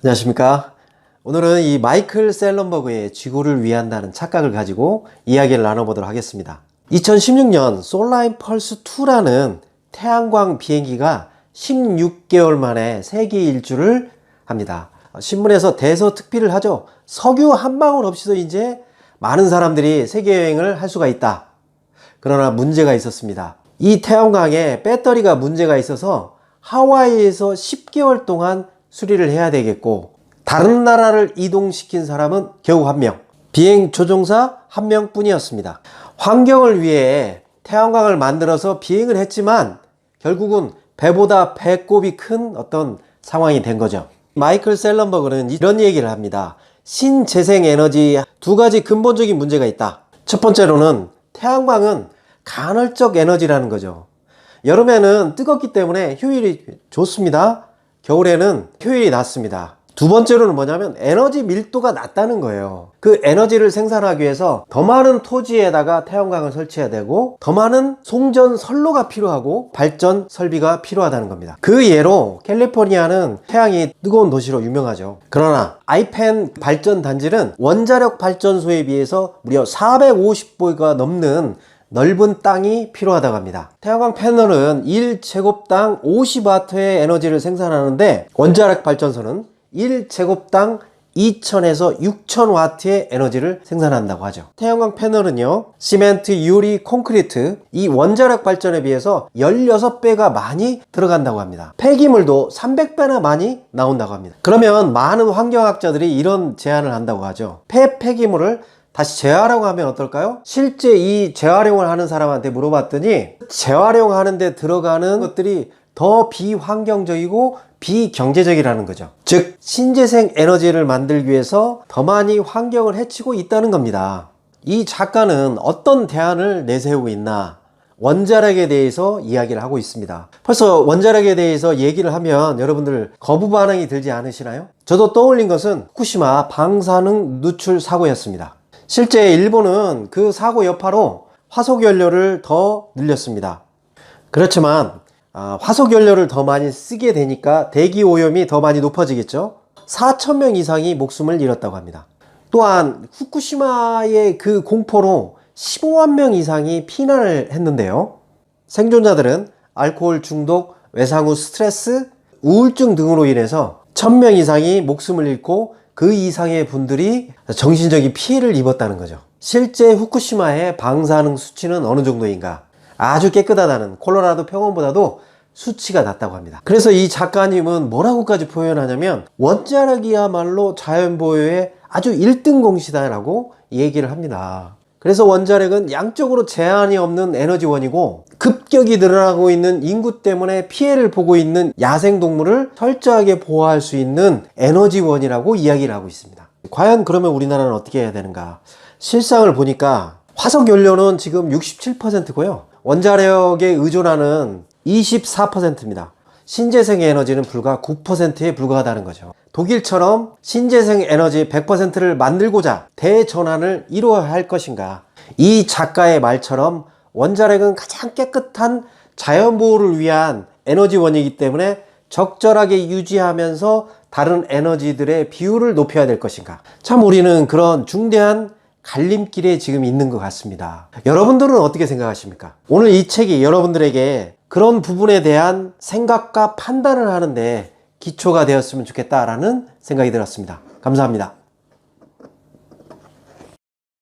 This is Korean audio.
안녕하십니까. 오늘은 이 마이클 셀런버그의 지구를 위한다는 착각을 가지고 이야기를 나눠보도록 하겠습니다. 2016년 솔라인 펄스 2라는 태양광 비행기가 16개월 만에 세계 일주를 합니다. 신문에서 대서특필을 하죠. 석유 한 방울 없이도 이제 많은 사람들이 세계 여행을 할 수가 있다. 그러나 문제가 있었습니다. 이 태양광에 배터리가 문제가 있어서 하와이에서 10개월 동안 수리를 해야 되겠고, 다른 나라를 이동시킨 사람은 겨우 한 명, 비행 조종사 한 명뿐이었습니다. 환경을 위해 태양광을 만들어서 비행을 했지만 결국은 배보다 배꼽이 큰 어떤 상황이 된 거죠. 마이클 셀런버그는 이런 얘기를 합니다. 신재생 에너지 두 가지 근본적인 문제가 있다. 첫 번째로는 태양광은 간헐적 에너지라는 거죠. 여름에는 뜨겁기 때문에 효율이 좋습니다. 겨울에는 효율이 낮습니다. 두 번째로는 뭐냐면 에너지 밀도가 낮다는 거예요. 그 에너지를 생산하기 위해서 더 많은 토지에다가 태양광을 설치해야 되고, 더 많은 송전 선로가 필요하고 발전 설비가 필요하다는 겁니다. 그 예로 캘리포니아는 태양이 뜨거운 도시로 유명하죠. 그러나 아이펜 발전 단지는 원자력 발전소에 비해서 무려 450배가 넘는 넓은 땅이 필요하다고 합니다. 태양광 패널은 1제곱당 50W의 에너지를 생산하는데, 원자력 발전소는 1제곱당 2000에서 6000W의 에너지를 생산한다고 하죠. 태양광 패널은요, 시멘트, 유리, 콘크리트, 이 원자력 발전에 비해서 16배가 많이 들어간다고 합니다. 폐기물도 300배나 많이 나온다고 합니다. 그러면 많은 환경학자들이 이런 제안을 한다고 하죠. 폐기물을 다시 재활용하고 하면 어떨까요? 실제 이 재활용을 하는 사람한테 물어봤더니, 재활용하는 데 들어가는 것들이 더 비환경적이고 비경제적이라는 거죠. 즉, 신재생 에너지를 만들기 위해서 더 많이 환경을 해치고 있다는 겁니다. 이 작가는 어떤 대안을 내세우고 있나? 원자력에 대해서 이야기를 하고 있습니다. 벌써 원자력에 대해서 얘기를 하면 여러분들 거부 반응이 들지 않으시나요? 저도 떠올린 것은 후쿠시마 방사능 누출 사고였습니다. 실제 일본은 그 사고 여파로 화석연료를 더 늘렸습니다. 그렇지만 화석연료를 더 많이 쓰게 되니까 대기오염이 더 많이 높아지겠죠. 4,000명 이상이 목숨을 잃었다고 합니다. 또한 후쿠시마의 그 공포로 15만 명 이상이 피난을 했는데요. 생존자들은 알코올 중독, 외상 후 스트레스, 우울증 등으로 인해서 1,000명 이상이 목숨을 잃고 그 이상의 분들이 정신적인 피해를 입었다는 거죠. 실제 후쿠시마의 방사능 수치는 어느 정도인가? 아주 깨끗하다는 콜로라도 평원보다도 수치가 낮다고 합니다. 그래서 이 작가님은 뭐라고까지 표현하냐면, 원자력이야말로 자연보호의 아주 1등 공시다라고 얘기를 합니다. 그래서 원자력은 양적으로 제한이 없는 에너지원이고, 급격히 늘어나고 있는 인구 때문에 피해를 보고 있는 야생동물을 철저하게 보호할 수 있는 에너지원이라고 이야기를 하고 있습니다. 과연 그러면 우리나라는 어떻게 해야 되는가? 실상을 보니까 화석연료는 지금 67%고요. 원자력에 의존하는 24%입니다. 신재생 에너지는 불과 9%에 불과하다는 거죠. 독일처럼 신재생 에너지 100%를 만들고자 대전환을 이루어야 할 것인가? 이 작가의 말처럼 원자력은 가장 깨끗한 자연보호를 위한 에너지원이기 때문에 적절하게 유지하면서 다른 에너지들의 비율을 높여야 될 것인가? 참 우리는 그런 중대한 갈림길에 지금 있는 것 같습니다. 여러분들은 어떻게 생각하십니까? 오늘 이 책이 여러분들에게 그런 부분에 대한 생각과 판단을 하는데 기초가 되었으면 좋겠다라는 생각이 들었습니다. 감사합니다.